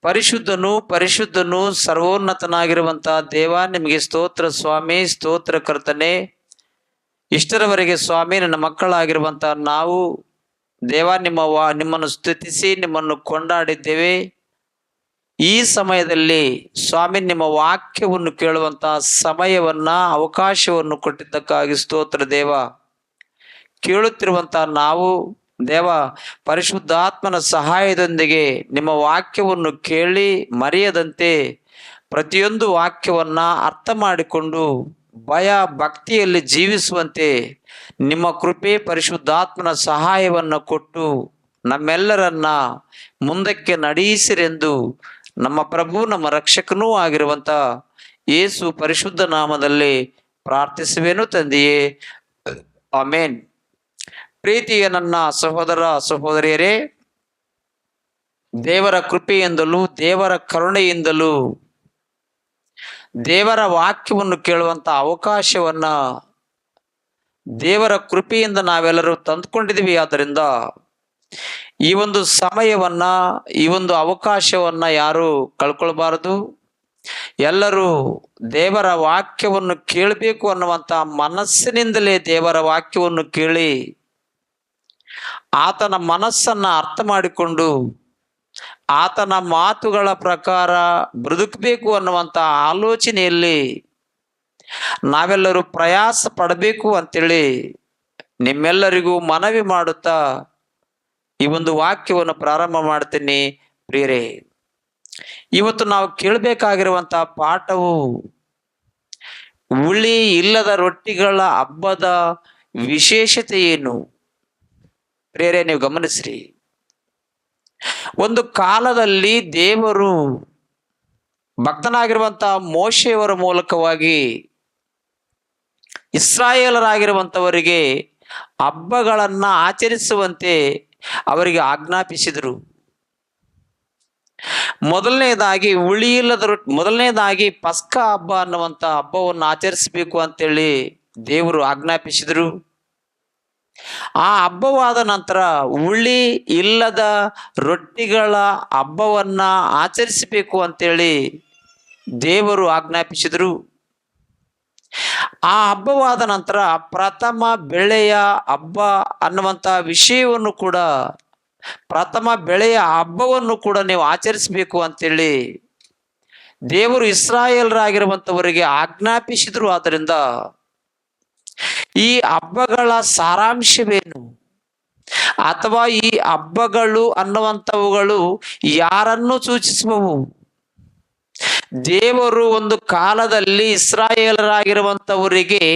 ಪರಿಶುದ್ಧನು ಪರಿಶುದ್ಧನು ಸರ್ವೋನ್ನತನಾಗಿರುವಂತ ದೇವ, ನಿಮಗೆ ಸ್ತೋತ್ರ ಸ್ವಾಮಿ, ಸ್ತೋತ್ರ ಕರ್ತನೆ. ಇಷ್ಟರವರೆಗೆ ಸ್ವಾಮಿ ನನ್ನ ಮಕ್ಕಳಾಗಿರುವಂತ ನಾವು ದೇವ ನಿಮ್ಮನ್ನು ಸ್ತುತಿಸಿ ನಿಮ್ಮನ್ನು ಕೊಂಡಾಡಿದ್ದೇವೆ. ಈ ಸಮಯದಲ್ಲಿ ಸ್ವಾಮಿ ನಿಮ್ಮ ವಾಕ್ಯವನ್ನು ಕೇಳುವಂತ ಸಮಯವನ್ನ ಅವಕಾಶವನ್ನು ಕೊಟ್ಟಿದ್ದಕ್ಕಾಗಿ ಸ್ತೋತ್ರ ದೇವ. ಕೇಳುತ್ತಿರುವಂತ ನಾವು ದೇವ ಪರಿಶುದ್ಧಾತ್ಮನ ಸಹಾಯದೊಂದಿಗೆ ನಿಮ್ಮ ವಾಕ್ಯವನ್ನು ಕೇಳಿ ಮರೆಯದಂತೆ ಪ್ರತಿಯೊಂದು ವಾಕ್ಯವನ್ನ ಅರ್ಥ ಮಾಡಿಕೊಂಡು ಭಯ ಭಕ್ತಿಯಲ್ಲಿ ಜೀವಿಸುವಂತೆ ನಿಮ್ಮ ಕೃಪೆ ಪರಿಶುದ್ಧಾತ್ಮನ ಸಹಾಯವನ್ನು ಕೊಟ್ಟು ನಮ್ಮೆಲ್ಲರನ್ನ ಮುಂದಕ್ಕೆ ನಡೆಯಿಸಿರೆಂದು ನಮ್ಮ ಪ್ರಭು ನಮ್ಮ ರಕ್ಷಕನೂ ಆಗಿರುವಂತ ಯೇಸು ಪರಿಶುದ್ಧ ನಾಮದಲ್ಲಿ ಪ್ರಾರ್ಥಿಸುವೆನು ತಂದೆಯೇ, ಆಮೇನ್. ಪ್ರೀತಿಯ ನನ್ನ ಸಹೋದರ ಸಹೋದರಿಯರೇ, ದೇವರ ಕೃಪೆಯಿಂದಲೂ ದೇವರ ಕರುಣೆಯಿಂದಲೂ ದೇವರ ವಾಕ್ಯವನ್ನು ಕೇಳುವಂತ ಅವಕಾಶವನ್ನ ದೇವರ ಕೃಪೆಯಿಂದ ನಾವೆಲ್ಲರೂ ತಂದುಕೊಂಡಿದ್ದೀವಿ. ಆದ್ದರಿಂದ ಈ ಒಂದು ಸಮಯವನ್ನ, ಈ ಒಂದು ಅವಕಾಶವನ್ನ ಯಾರು ಕಳ್ಕೊಳ್ಬಾರದು. ಎಲ್ಲರೂ ದೇವರ ವಾಕ್ಯವನ್ನು ಕೇಳಬೇಕು ಅನ್ನುವಂತ ಮನಸ್ಸಿನಿಂದಲೇ ದೇವರ ವಾಕ್ಯವನ್ನು ಕೇಳಿ ಆತನ ಮನಸ್ಸನ್ನ ಅರ್ಥ ಮಾಡಿಕೊಂಡು ಆತನ ಮಾತುಗಳ ಪ್ರಕಾರ ಬದುಕಬೇಕು ಅನ್ನುವಂತ ಆಲೋಚನೆಯಲ್ಲಿ ನಾವೆಲ್ಲರೂ ಪ್ರಯಾಸ ಪಡಬೇಕು ಅಂತೇಳಿ ನಿಮ್ಮೆಲ್ಲರಿಗೂ ಮನವಿ ಮಾಡುತ್ತಾ ಈ ಒಂದು ವಾಕ್ಯವನ್ನು ಪ್ರಾರಂಭ ಮಾಡ್ತೀನಿ. ಪ್ರಿಯರೇ, ಇವತ್ತು ನಾವು ಕೇಳಬೇಕಾಗಿರುವಂತ ಪಾಠವು ಹುಳಿ ಇಲ್ಲದ ರೊಟ್ಟಿಗಳ ಹಬ್ಬದ ವಿಶೇಷತೆ ಏನು? ಪ್ರಿಯರೇ, ನೀವು ಗಮನಿಸ್ರಿ. ಒಂದು ಕಾಲದಲ್ಲಿ ದೇವರು ಭಕ್ತನಾಗಿರುವಂತ ಮೋಶೆಯವರ ಮೂಲಕವಾಗಿ ಇಸ್ರಾಯೇಲರಾಗಿರುವಂತವರಿಗೆ ಹಬ್ಬಗಳನ್ನ ಆಚರಿಸುವಂತೆ ಅವರಿಗೆ ಆಜ್ಞಾಪಿಸಿದರು. ಮೊದಲನೇದಾಗಿ ಪಸ್ಕ ಹಬ್ಬ ಅನ್ನುವಂತ ಹಬ್ಬವನ್ನು ಆಚರಿಸಬೇಕು ಅಂತೇಳಿ ದೇವರು ಆಜ್ಞಾಪಿಸಿದರು. ಆ ಹಬ್ಬವಾದ ನಂತರ ಹುಳಿ ಇಲ್ಲದ ರೊಟ್ಟಿಗಳ ಹಬ್ಬವನ್ನ ಆಚರಿಸಬೇಕು ಅಂತೇಳಿ ದೇವರು ಆಜ್ಞಾಪಿಸಿದರು. ಆ ಹಬ್ಬವಾದ ನಂತರ ಪ್ರಥಮ ಬೆಳೆಯ ಹಬ್ಬ ಅನ್ನುವಂತ ವಿಷಯವನ್ನು ಕೂಡ, ಪ್ರಥಮ ಬೆಳೆಯ ಹಬ್ಬವನ್ನು ಕೂಡ ನೀವು ಆಚರಿಸಬೇಕು ಅಂತೇಳಿ ದೇವರು ಇಸ್ರಾಯೇಲರಾಗಿರುವಂತವರಿಗೆ ಆಜ್ಞಾಪಿಸಿದ್ರು. ಆದ್ದರಿಂದ ಈ ಹಬ್ಬಗಳ ಸಾರಾಂಶವೇನು, ಅಥವಾ ಈ ಹಬ್ಬಗಳು ಅನ್ನುವಂಥವುಗಳು ಯಾರನ್ನು ಸೂಚಿಸುವವು? ದೇವರು ಒಂದು ಕಾಲದಲ್ಲಿ ಇಸ್ರಾಯೇಲರಾಗಿರುವಂತವರಿಗೆ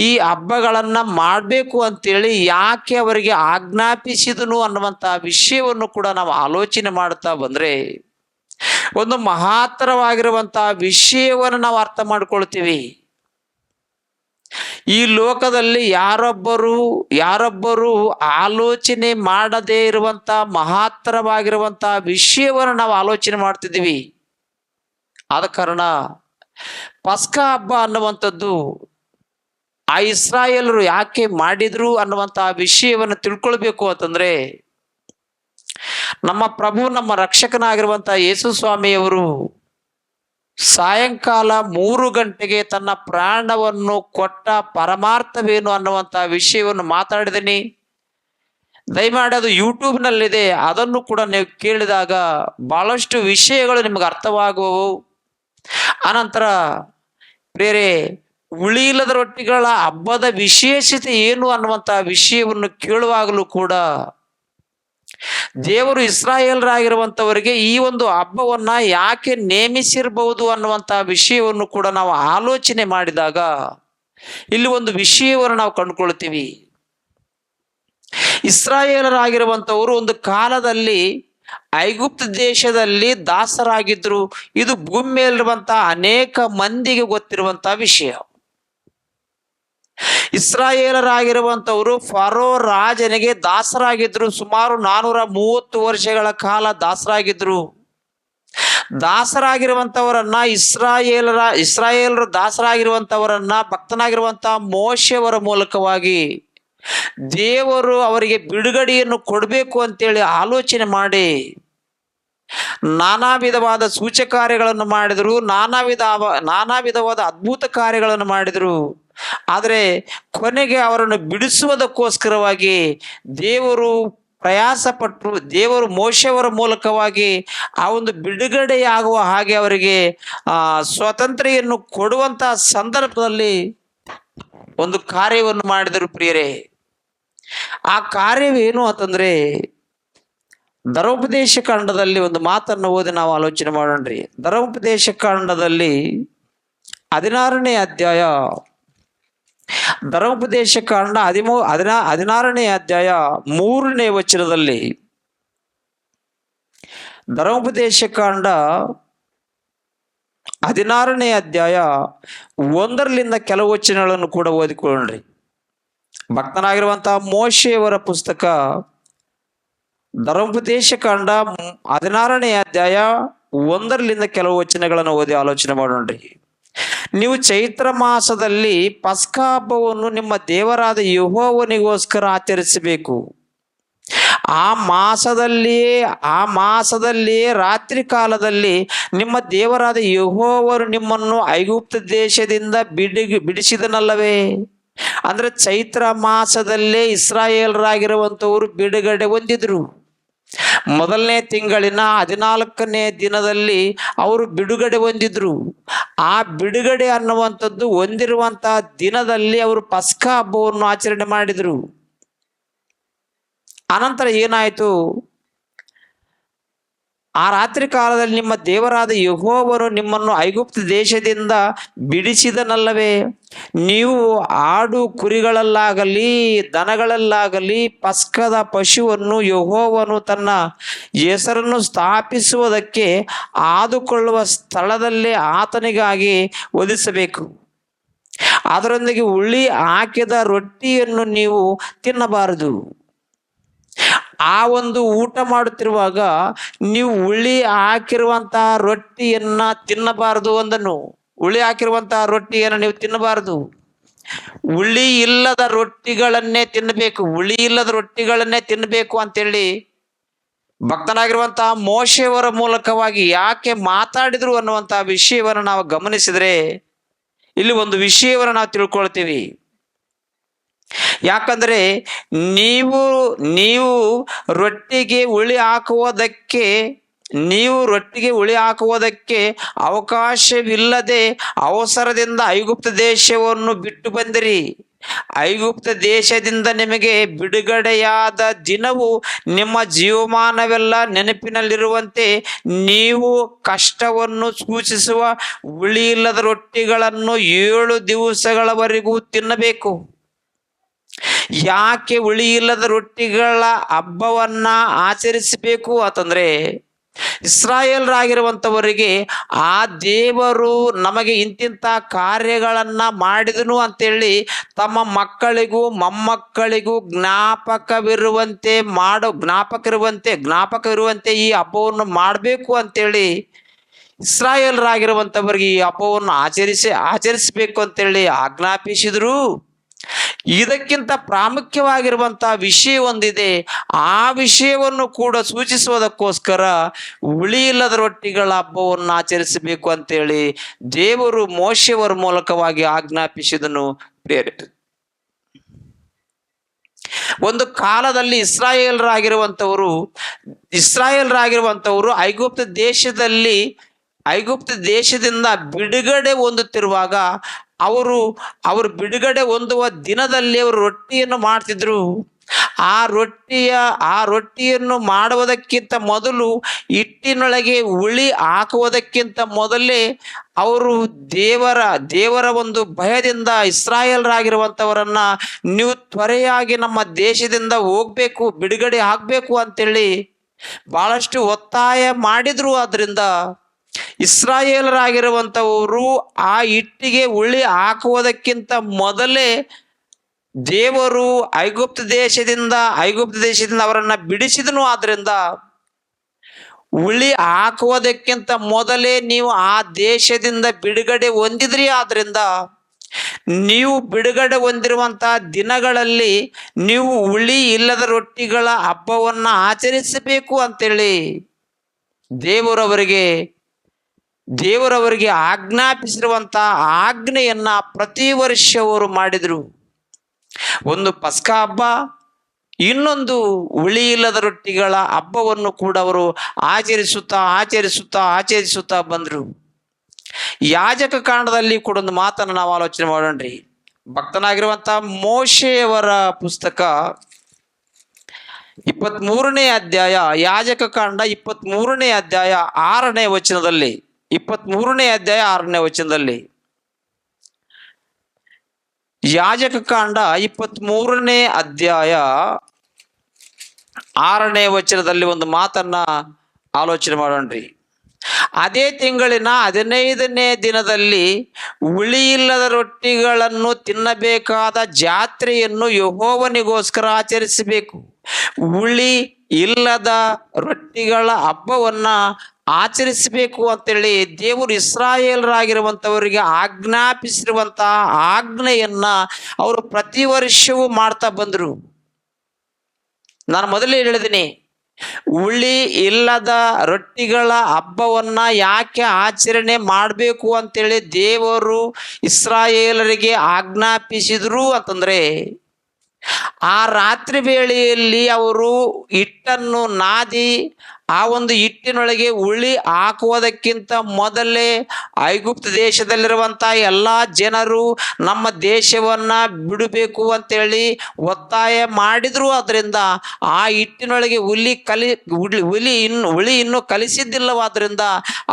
ಈ ಹಬ್ಬಗಳನ್ನ ಮಾಡಬೇಕು ಅಂತೇಳಿ ಯಾಕೆ ಅವರಿಗೆ ಆಜ್ಞಾಪಿಸಿದನು ಅನ್ನುವಂತ ವಿಷಯವನ್ನು ಕೂಡ ನಾವು ಆಲೋಚನೆ ಮಾಡ್ತಾ ಬಂದ್ರೆ ಒಂದು ಮಹತ್ತರವಾಗಿರುವಂತಹ ವಿಷಯವನ್ನು ನಾವು ಅರ್ಥ ಮಾಡ್ಕೊಳ್ತೀವಿ. ಈ ಲೋಕದಲ್ಲಿ ಯಾರೊಬ್ಬರು ಆಲೋಚನೆ ಮಾಡದೇ ಇರುವಂತ ಮಹತ್ತರವಾಗಿರುವಂತಹ ವಿಷಯವನ್ನು ನಾವು ಆಲೋಚನೆ ಮಾಡ್ತಿದ್ದೀವಿ. ಆದ ಕಾರಣ ಪಸ್ಕ ಹಬ್ಬ ಅನ್ನುವಂಥದ್ದು ಆ ಇಸ್ರಾಯೇಲರು ಯಾಕೆ ಮಾಡಿದ್ರು ಅನ್ನುವಂತಹ ವಿಷಯವನ್ನು ತಿಳ್ಕೊಳ್ಬೇಕು ಅಂತಂದ್ರೆ, ನಮ್ಮ ಪ್ರಭು ನಮ್ಮ ರಕ್ಷಕನಾಗಿರುವಂತಹ ಯೇಸು ಸ್ವಾಮಿಯವರು ಸಾಯಂಕಾಲ 3 ಗಂಟೆಗೆ ತನ್ನ ಪ್ರಾಣವನ್ನು ಕೊಟ್ಟ ಪರಮಾರ್ಥವೇನು ಅನ್ನುವಂಥ ವಿಷಯವನ್ನು ಮಾತಾಡಿದ್ದೀನಿ. ದಯಮಾಡಿ ಅದು ಯೂಟ್ಯೂಬ್ನಲ್ಲಿದೆ, ಅದನ್ನು ಕೂಡ ನೀವು ಕೇಳಿದಾಗ ಬಹಳಷ್ಟು ವಿಷಯಗಳು ನಿಮಗೆ ಅರ್ಥವಾಗುವವು. ಅನಂತರ ಪ್ರಿಯರೇ, ಹುಳಿ ಇಲ್ಲದ ರೊಟ್ಟಿಗಳ ಹಬ್ಬದ ವಿಶೇಷತೆ ಏನು ಅನ್ನುವಂಥ ವಿಷಯವನ್ನು ಕೇಳುವಾಗಲೂ ಕೂಡ ದೇವರು ಇಸ್ರಾಯೇಲರಾಗಿರುವಂತವರಿಗೆ ಈ ಒಂದು ಹಬ್ಬವನ್ನ ಯಾಕೆ ನೇಮಿಸಿರಬಹುದು ಅನ್ನುವಂತ ವಿಷಯವನ್ನು ಕೂಡ ನಾವು ಆಲೋಚನೆ ಮಾಡಿದಾಗ ಇಲ್ಲಿ ಒಂದು ವಿಷಯವನ್ನು ನಾವು ಕಂಡುಕೊಳ್ತೀವಿ. ಇಸ್ರಾಯೇಲರಾಗಿರುವಂತವರು ಒಂದು ಕಾಲದಲ್ಲಿ ಐಗುಪ್ತ ದೇಶದಲ್ಲಿ ದಾಸರಾಗಿದ್ರು. ಇದು ಭೂಮಿ ಮೇಲಿರುವಂತಹ ಅನೇಕ ಮಂದಿಗೆ ಗೊತ್ತಿರುವಂತಹ ವಿಷಯ. ಇಸ್ರಾಯೇಲರಾಗಿರುವಂತವರು ಫರೋ ರಾಜನಿಗೆ ದಾಸರಾಗಿದ್ರು. ಸುಮಾರು 430 ವರ್ಷಗಳ ಕಾಲ ದಾಸರಾಗಿದ್ರು. ದಾಸರಾಗಿರುವಂತವರನ್ನ ಇಸ್ರಾಯೇಲರು ದಾಸರಾಗಿರುವಂತವರನ್ನ ಭಕ್ತನಾಗಿರುವಂತಹ ಮೋಶೆಯವರ ಮೂಲಕವಾಗಿ ದೇವರು ಅವರಿಗೆ ಬಿಡುಗಡೆಯನ್ನು ಕೊಡಬೇಕು ಅಂತೇಳಿ ಆಲೋಚನೆ ಮಾಡಿ ನಾನಾ ವಿಧವಾದ ಸೂಚಕಾರ್ಯಗಳನ್ನು ಮಾಡಿದರು, ನಾನಾ ವಿಧವಾದ ಅದ್ಭುತ ಕಾರ್ಯಗಳನ್ನು ಮಾಡಿದರು. ಆದರೆ ಕೊನೆಗೆ ಅವರನ್ನು ಬಿಡಿಸುವುದಕ್ಕೋಸ್ಕರವಾಗಿ ದೇವರು ಪ್ರಯಾಸಪಟ್ಟರು. ದೇವರು ಮೋಶೆಯವರ ಮೂಲಕವಾಗಿ ಆ ಒಂದು ಬಿಡುಗಡೆಯಾಗುವ ಹಾಗೆ ಅವರಿಗೆ ಸ್ವಾತಂತ್ರ್ಯವನ್ನು ಕೊಡುವಂತಹ ಸಂದರ್ಭದಲ್ಲಿ ಒಂದು ಕಾರ್ಯವನ್ನು ಮಾಡಿದರು ಪ್ರಿಯರೇ. ಆ ಕಾರ್ಯವೇನು ಅಂತಂದ್ರೆ, ಧರ್ಮೋಪದೇಶ ಕಾಂಡದಲ್ಲಿ ಒಂದು ಮಾತನ್ನು ಓದಿ ನಾವು ಆಲೋಚನೆ ಮಾಡೋಣ್ರಿ. ಧರ್ಮೋಪದೇಶ ಕಾಂಡದಲ್ಲಿ 16ನೇ ಅಧ್ಯಾಯ, ಧರ್ಮೋಪದೇಶ ಕಾಂಡ 16ನೇ ಅಧ್ಯಾಯ 3ನೇ ವಚನದಲ್ಲಿ, ಧರ್ಮೋಪದೇಶ ಕಾಂಡ 16ನೇ ಅಧ್ಯಾಯ 1ರಿಂದ ಕೆಲವು ವಚನಗಳನ್ನು ಕೂಡ ಓದಿಕೊಳ್ಳ್ರಿ. ಭಕ್ತನಾಗಿರುವಂತಹ ಮೋಶೆಯವರ ಪುಸ್ತಕ ಧರ್ಮೋಪದೇಶ ಕಾಂಡ 16ನೇ ಅಧ್ಯಾಯ 1ರಿಂದ ಕೆಲವು ವಚನಗಳನ್ನು ಓದಿ ಆಲೋಚನೆ ಮಾಡೋಣ್ರಿ. ನೀವು ಚೈತ್ರ ಮಾಸದಲ್ಲಿ ಪಸ್ಕಾ ಹಬ್ಬವನ್ನು ನಿಮ್ಮ ದೇವರಾದ ಯೆಹೋವನಿಗೋಸ್ಕರ ಆಚರಿಸಬೇಕು. ಆ ಮಾಸದಲ್ಲಿಯೇ ರಾತ್ರಿ ಕಾಲದಲ್ಲಿ ನಿಮ್ಮ ದೇವರಾದ ಯೆಹೋವರು ನಿಮ್ಮನ್ನು ಐಗುಪ್ತ ದೇಶದಿಂದ ಬಿಡಿಸಿದನಲ್ಲವೇ. ಅಂದ್ರೆ ಚೈತ್ರ ಮಾಸದಲ್ಲೇ ಇಸ್ರಾಯೇಲರಾಗಿರುವಂತವರು ಬಿಡುಗಡೆ ಹೊಂದಿದ್ರು. ಮೊದಲನೇ ತಿಂಗಳಿನ 14ನೇ ದಿನದಲ್ಲಿ ಅವರು ಬಿಡುಗಡೆ ಹೊಂದಿದ್ರು. ಆ ಬಿಡುಗಡೆ ಅನ್ನುವಂಥದ್ದು ಹೊಂದಿರುವಂತಹ ದಿನದಲ್ಲಿ ಅವರು ಪಸ್ಕಾ ಹಬ್ಬವನ್ನು ಆಚರಣೆ ಮಾಡಿದ್ರು. ಅನಂತರ ಏನಾಯ್ತು, ಆ ರಾತ್ರಿ ಕಾಲದಲ್ಲಿ ನಿಮ್ಮ ದೇವರಾದ ಯೆಹೋವನು ನಿಮ್ಮನ್ನು ಐಗುಪ್ತ ದೇಶದಿಂದ ಬಿಡಿಸಿದನಲ್ಲವೇ. ನೀವು ಆಡು ಕುರಿಗಳಲ್ಲಾಗಲಿ ದನಗಳಲ್ಲಾಗಲಿ ಪಸ್ಕದ ಪಶುವನ್ನು ಯೆಹೋವನು ತನ್ನ ಹೆಸರನ್ನು ಸ್ಥಾಪಿಸುವುದಕ್ಕೆ ಆದುಕೊಳ್ಳುವ ಸ್ಥಳದಲ್ಲೇ ಆತನಿಗಾಗಿ ವಧಿಸಬೇಕು. ಅದರೊಂದಿಗೆ ಹುಳಿ ಹಾಕಿದ ರೊಟ್ಟಿಯನ್ನು ನೀವು ತಿನ್ನಬಾರದು. ಆ ಒಂದು ಊಟ ಮಾಡುತ್ತಿರುವಾಗ ನೀವು ಹುಳಿ ಹಾಕಿರುವಂತಹ ರೊಟ್ಟಿಯನ್ನ ತಿನ್ನಬಾರದು ಅಂದನು. ಹುಳಿ ಹಾಕಿರುವಂತಹ ರೊಟ್ಟಿಯನ್ನು ನೀವು ತಿನ್ನಬಾರದು. ಹುಳಿ ಇಲ್ಲದ ರೊಟ್ಟಿಗಳನ್ನೇ ತಿನ್ನಬೇಕು. ಹುಳಿ ಇಲ್ಲದ ರೊಟ್ಟಿಗಳನ್ನೇ ತಿನ್ನಬೇಕು ಅಂತೇಳಿ ಭಕ್ತನಾಗಿರುವಂತಹ ಮೋಶೆಯವರ ಮೂಲಕವಾಗಿ ಯಾಕೆ ಮಾತಾಡಿದ್ರು ಅನ್ನುವಂತಹ ವಿಷಯವನ್ನು ನಾವು ಗಮನಿಸಿದ್ರೆ ಇಲ್ಲಿ ಒಂದು ವಿಷಯವನ್ನು ನಾವು ತಿಳ್ಕೊಳ್ತೀವಿ. ಯಾಕಂದ್ರೆ ನೀವು ರೊಟ್ಟಿಗೆ ಹುಳಿ ಹಾಕುವುದಕ್ಕೆ ಅವಕಾಶವಿಲ್ಲದೆ ಅವಸರದಿಂದ ಐಗುಪ್ತ ದೇಶವನ್ನು ಬಿಟ್ಟು ಬಂದಿರಿ. ಐಗುಪ್ತ ದೇಶದಿಂದ ನಿಮಗೆ ಬಿಡುಗಡೆಯಾದ ದಿನವು ನಿಮ್ಮ ಜೀವಮಾನವೆಲ್ಲ ನೆನಪಿನಲ್ಲಿರುವಂತೆ ನೀವು ಕಷ್ಟವನ್ನು ಸೂಚಿಸುವ ಹುಳಿ ಇಲ್ಲದ ರೊಟ್ಟಿಗಳನ್ನು 7 ದಿವಸಗಳವರೆಗೂ ತಿನ್ನಬೇಕು. ಯಾಕೆ ಹುಳಿ ಇಲ್ಲದ ರೊಟ್ಟಿಗಳ ಹಬ್ಬವನ್ನ ಆಚರಿಸಬೇಕು ಅಂತಂದ್ರೆ, ಇಸ್ರಾಯೇಲರಾಗಿರುವಂಥವರಿಗೆ ಆ ದೇವರು ನಮಗೆ ಇಂತಿಂಥ ಕಾರ್ಯಗಳನ್ನ ಮಾಡಿದನು ಅಂತೇಳಿ ತಮ್ಮ ಮಕ್ಕಳಿಗೂ ಮೊಮ್ಮಕ್ಕಳಿಗೂ ಜ್ಞಾಪಕವಿರುವಂತೆ ಈ ಹಬ್ಬವನ್ನು ಮಾಡಬೇಕು ಅಂತೇಳಿ ಇಸ್ರಾಯೇಲರಾಗಿರುವಂಥವರಿಗೆ ಈ ಹಬ್ಬವನ್ನು ಆಚರಿಸಬೇಕು ಅಂತೇಳಿ ಆಜ್ಞಾಪಿಸಿದ್ರು. ಇದಕ್ಕಿಂತ ಪ್ರಾಮುಖ್ಯವಾಗಿರುವಂತಹ ವಿಷಯ ಒಂದಿದೆ. ಆ ವಿಷಯವನ್ನು ಕೂಡ ಸೂಚಿಸುವುದಕ್ಕೋಸ್ಕರ ಹುಳಿ ಇಲ್ಲದ ರೊಟ್ಟಿಗಳ ಹಬ್ಬವನ್ನು ಆಚರಿಸಬೇಕು ಅಂತೇಳಿ ದೇವರು ಮೋಶೆಯವರ ಮೂಲಕವಾಗಿ ಆಜ್ಞಾಪಿಸಿದನು. ಒಂದು ಕಾಲದಲ್ಲಿ ಇಸ್ರಾಯೇಲರಾಗಿರುವಂಥವರು ಐಗುಪ್ತ ದೇಶದಿಂದ ಬಿಡುಗಡೆ ಹೊಂದುತ್ತಿರುವಾಗ ಅವರು ಬಿಡುಗಡೆ ಹೊಂದುವ ದಿನದಲ್ಲಿ ಅವರು ರೊಟ್ಟಿಯನ್ನು ಮಾಡ್ತಿದ್ರು. ಆ ರೊಟ್ಟಿಯನ್ನು ಮಾಡುವುದಕ್ಕಿಂತ ಮೊದಲು ಹಿಟ್ಟಿನೊಳಗೆ ಹುಳಿ ಹಾಕುವುದಕ್ಕಿಂತ ಮೊದಲೇ ಅವರು ದೇವರ ಒಂದು ಭಯದಿಂದ ಇಸ್ರಾಯೇಲರಾಗಿರುವಂಥವರನ್ನ ನೀವು ತ್ವರೆಯಾಗಿ ನಮ್ಮ ದೇಶದಿಂದ ಹೋಗ್ಬೇಕು, ಬಿಡುಗಡೆ ಆಗ್ಬೇಕು ಅಂತೇಳಿ ಬಹಳಷ್ಟು ಒತ್ತಾಯ ಮಾಡಿದ್ರು. ಆದ್ರಿಂದ ಇಸ್ರಾಯೇಲರಾಗಿರುವಂಥವರು ಆ ಹಿಟ್ಟಿಗೆ ಹುಳಿ ಹಾಕುವುದಕ್ಕಿಂತ ಮೊದಲೇ ದೇವರು ಐಗುಪ್ತ ದೇಶದಿಂದ ಅವರನ್ನ ಬಿಡಿಸಿದನು. ಆದ್ರಿಂದ ಹುಳಿ ಹಾಕುವುದಕ್ಕಿಂತ ಮೊದಲೇ ನೀವು ಆ ದೇಶದಿಂದ ಬಿಡುಗಡೆ ಹೊಂದಿದ್ರಿ. ಆದ್ರಿಂದ ನೀವು ಬಿಡುಗಡೆ ಹೊಂದಿರುವಂತಹ ದಿನಗಳಲ್ಲಿ ನೀವು ಹುಳಿ ಇಲ್ಲದ ರೊಟ್ಟಿಗಳ ಹಬ್ಬವನ್ನ ಆಚರಿಸಬೇಕು ಅಂತೇಳಿ ದೇವರವರಿಗೆ ಆಜ್ಞಾಪಿಸಿರುವಂತ ಆಜ್ಞೆಯನ್ನ ಪ್ರತಿ ವರ್ಷ ಅವರು ಮಾಡಿದ್ರು. ಒಂದು ಪಸ್ಕಾ ಹಬ್ಬ, ಇನ್ನೊಂದು ಹುಳಿ ಇಲ್ಲದ ರೊಟ್ಟಿಗಳ ಹಬ್ಬವನ್ನು ಕೂಡ ಅವರು ಆಚರಿಸುತ್ತಾ ಬಂದ್ರು. ಯಾಜಕ ಕಾಂಡದಲ್ಲಿ ಕೂಡ ಒಂದು ಮಾತನ್ನು ನಾವು ಆಲೋಚನೆ ಮಾಡೋಣ್ರಿ. ಭಕ್ತನಾಗಿರುವಂತ ಮೋಶೆಯವರ ಪುಸ್ತಕ 23ನೇ ಅಧ್ಯಾಯ, ಯಾಜಕ ಕಾಂಡ 23ನೇ ಅಧ್ಯಾಯ 6ನೇ ವಚನದಲ್ಲಿ, 23ನೇ ಅಧ್ಯಾಯ 6ನೇ ವಚನದಲ್ಲಿ, ಯಾಜಕ ಕಾಂಡ 23ನೇ ಅಧ್ಯಾಯ 6ನೇ ವಚನದಲ್ಲಿ ಒಂದು ಮಾತನ್ನ ಆಲೋಚನೆ ಮಾಡೋಣ್ರಿ. ಅದೇ ತಿಂಗಳಿನ 15ನೇ ದಿನದಲ್ಲಿ ಹುಳಿಯಿಲ್ಲದ ರೊಟ್ಟಿಗಳನ್ನು ತಿನ್ನಬೇಕಾದ ಜಾತ್ರೆಯನ್ನು ಯೆಹೋವನಿಗೋಸ್ಕರ ಆಚರಿಸಬೇಕು. ಹುಳಿ ಇಲ್ಲದ ರೊಟ್ಟಿಗಳ ಹಬ್ಬವನ್ನ ಆಚರಿಸಬೇಕು ಅಂತೇಳಿ ದೇವರು ಇಸ್ರಾಯೇಲರಾಗಿರುವಂಥವರಿಗೆ ಆಜ್ಞಾಪಿಸಿರುವಂತಹ ಆಜ್ಞೆಯನ್ನ ಅವರು ಪ್ರತಿ ವರ್ಷವೂ ಮಾಡ್ತಾ ಬಂದರು. ನಾನು ಮೊದಲೇ ಹೇಳಿದ್ದೀನಿ, ಹುಳಿ ಇಲ್ಲದ ರೊಟ್ಟಿಗಳ ಹಬ್ಬವನ್ನ ಯಾಕೆ ಆಚರಣೆ ಮಾಡಬೇಕು ಅಂತೇಳಿ ದೇವರು ಇಸ್ರಾಯೇಲರಿಗೆ ಆಜ್ಞಾಪಿಸಿದ್ರು ಅಂತಂದ್ರೆ, ಆ ರಾತ್ರಿ ವೇಳೆಯಲ್ಲಿ ಅವರು ಹಿಟ್ಟನ್ನು ನಾದಿ ಆ ಒಂದು ಹಿಟ್ಟಿನೊಳಗೆ ಹುಳಿ ಹಾಕುವುದಕ್ಕಿಂತ ಮೊದಲೇ ಐಗುಪ್ತ ದೇಶದಲ್ಲಿರುವಂತ ಎಲ್ಲ ಜನರು ನಮ್ಮ ದೇಶವನ್ನ ಬಿಡಬೇಕು ಅಂತೇಳಿ ಒತ್ತಾಯ ಮಾಡಿದ್ರು. ಅದರಿಂದ ಆ ಹಿಟ್ಟಿನೊಳಗೆ ಹುಳಿ ಇನ್ನೂ ಕಲಿಸಿದ್ದಿಲ್ಲವಾದ್ರಿಂದ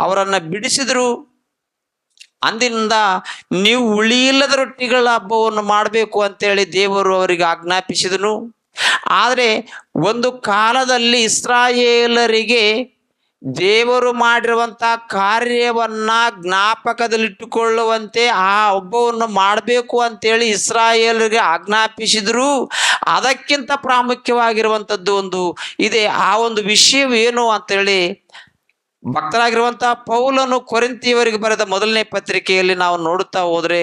ಅವರನ್ನ ಬಿಡಿಸಿದ್ರು. ಅಂದಿನಿಂದ ನೀವು ಹುಳಿ ಇಲ್ಲದ ರೊಟ್ಟಿಗಳ ಹಬ್ಬವನ್ನು ಮಾಡಬೇಕು ಅಂತೇಳಿ ದೇವರು ಅವರಿಗೆ ಆಜ್ಞಾಪಿಸಿದನು. ಆದರೆ ಒಂದು ಕಾಲದಲ್ಲಿ ಇಸ್ರಾಯೇಲರಿಗೆ ದೇವರು ಮಾಡಿರುವಂತ ಕಾರ್ಯವನ್ನ ಜ್ಞಾಪಕದಲ್ಲಿಟ್ಟುಕೊಳ್ಳುವಂತೆ ಆ ಹಬ್ಬವನ್ನು ಮಾಡಬೇಕು ಅಂತೇಳಿ ಇಸ್ರಾಯೇಲರಿಗೆ ಆಜ್ಞಾಪಿಸಿದ್ರು. ಅದಕ್ಕಿಂತ ಪ್ರಾಮುಖ್ಯವಾಗಿರುವಂಥದ್ದು ಒಂದು ಇದೆ. ಆ ಒಂದು ವಿಷಯವೇನು ಅಂತೇಳಿ ಭಕ್ತರಾಗಿರುವಂತಹ ಪೌಲನು ಕೊರಿಂಥಿಯವರಿಗೆ ಬರೆದ ಮೊದಲನೇ ಪತ್ರಿಕೆಯಲ್ಲಿ ನಾವು ನೋಡುತ್ತಾ ಹೋದ್ರೆ,